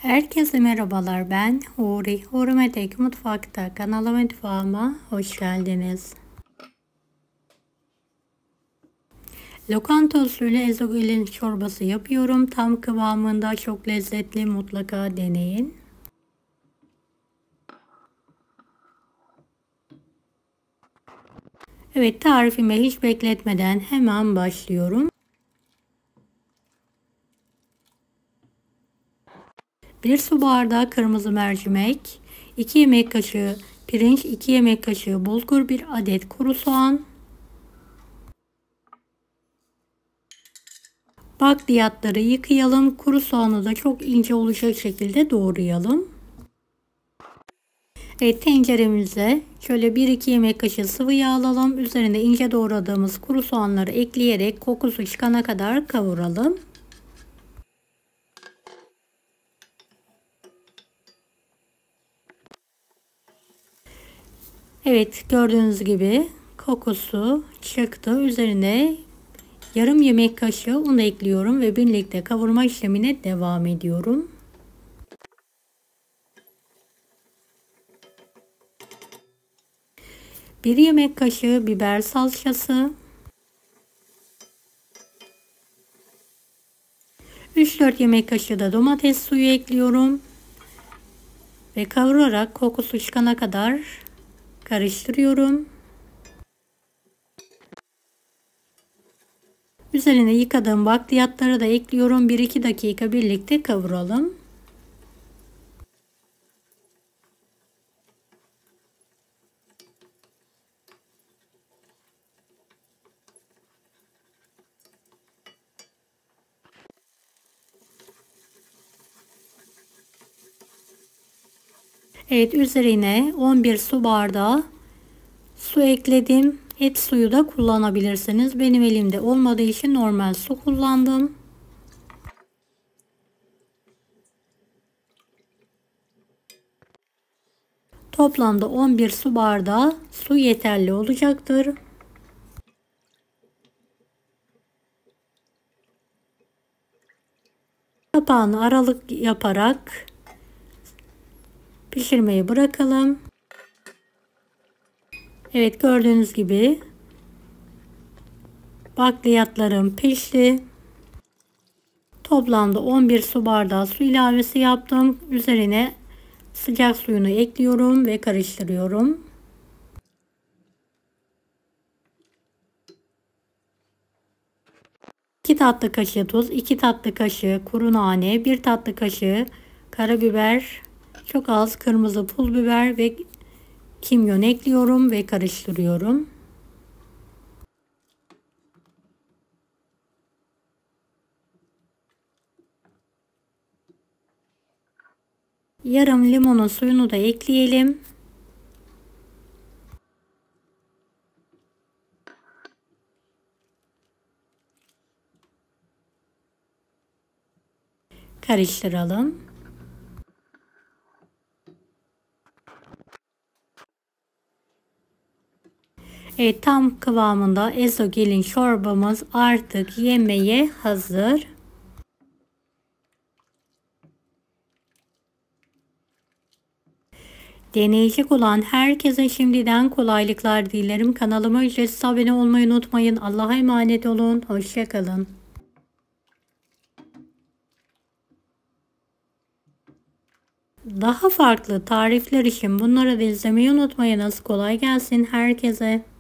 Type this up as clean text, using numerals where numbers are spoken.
Herkese merhabalar, ben Huri. Hurimetek Mutfak'ta kanalıma mutfağıma hoş geldiniz. Lokanta usulü ezogelin çorbası yapıyorum. Tam kıvamında, çok lezzetli, mutlaka deneyin. Evet, tarifime hiç bekletmeden hemen başlıyorum. 1 su bardağı kırmızı mercimek, 2 yemek kaşığı pirinç, 2 yemek kaşığı bulgur, 1 adet kuru soğan, bakliyatları yıkayalım. Kuru soğanı da çok ince olacak şekilde doğrayalım. Evet, tenceremize şöyle 1-2 yemek kaşığı sıvı yağ alalım. Üzerine ince doğradığımız kuru soğanları ekleyerek kokusu çıkana kadar kavuralım. Evet, gördüğünüz gibi kokusu çıktı. Üzerine yarım yemek kaşığı un ekliyorum ve birlikte kavurma işlemine devam ediyorum. Bir yemek kaşığı biber salçası, 3-4 yemek kaşığı da domates suyu ekliyorum ve kavurarak kokusu çıkana kadar karıştırıyorum. Üzerine yıkadığım bakliyatları da ekliyorum. 1-2 dakika birlikte kavuralım. Evet, üzerine 11 su bardağı su ekledim. Et suyu da kullanabilirsiniz. Benim elimde olmadığı için normal su kullandım. Toplamda 11 su bardağı su yeterli olacaktır. Kapağını aralık yaparak pişirmeyi bırakalım. Evet, gördüğünüz gibi bakliyatlarım pişti. Toplamda 11 su bardağı su ilavesi yaptım. Üzerine sıcak suyunu ekliyorum ve karıştırıyorum. 2 tatlı kaşığı tuz, 2 tatlı kaşığı kuru nane, 1 tatlı kaşığı karabiber, çok az kırmızı pul biber ve kimyon ekliyorum ve karıştırıyorum. Yarım limonun suyunu da ekleyelim. Karıştıralım. Evet, tam kıvamında ezogelin çorbamız artık yemeğe hazır. Deneyecek olan herkese şimdiden kolaylıklar dilerim. Kanalıma ücretsiz abone olmayı unutmayın. Allah'a emanet olun. Hoşça kalın. Daha farklı tarifler için bunları da izlemeyi unutmayınız. Kolay gelsin herkese.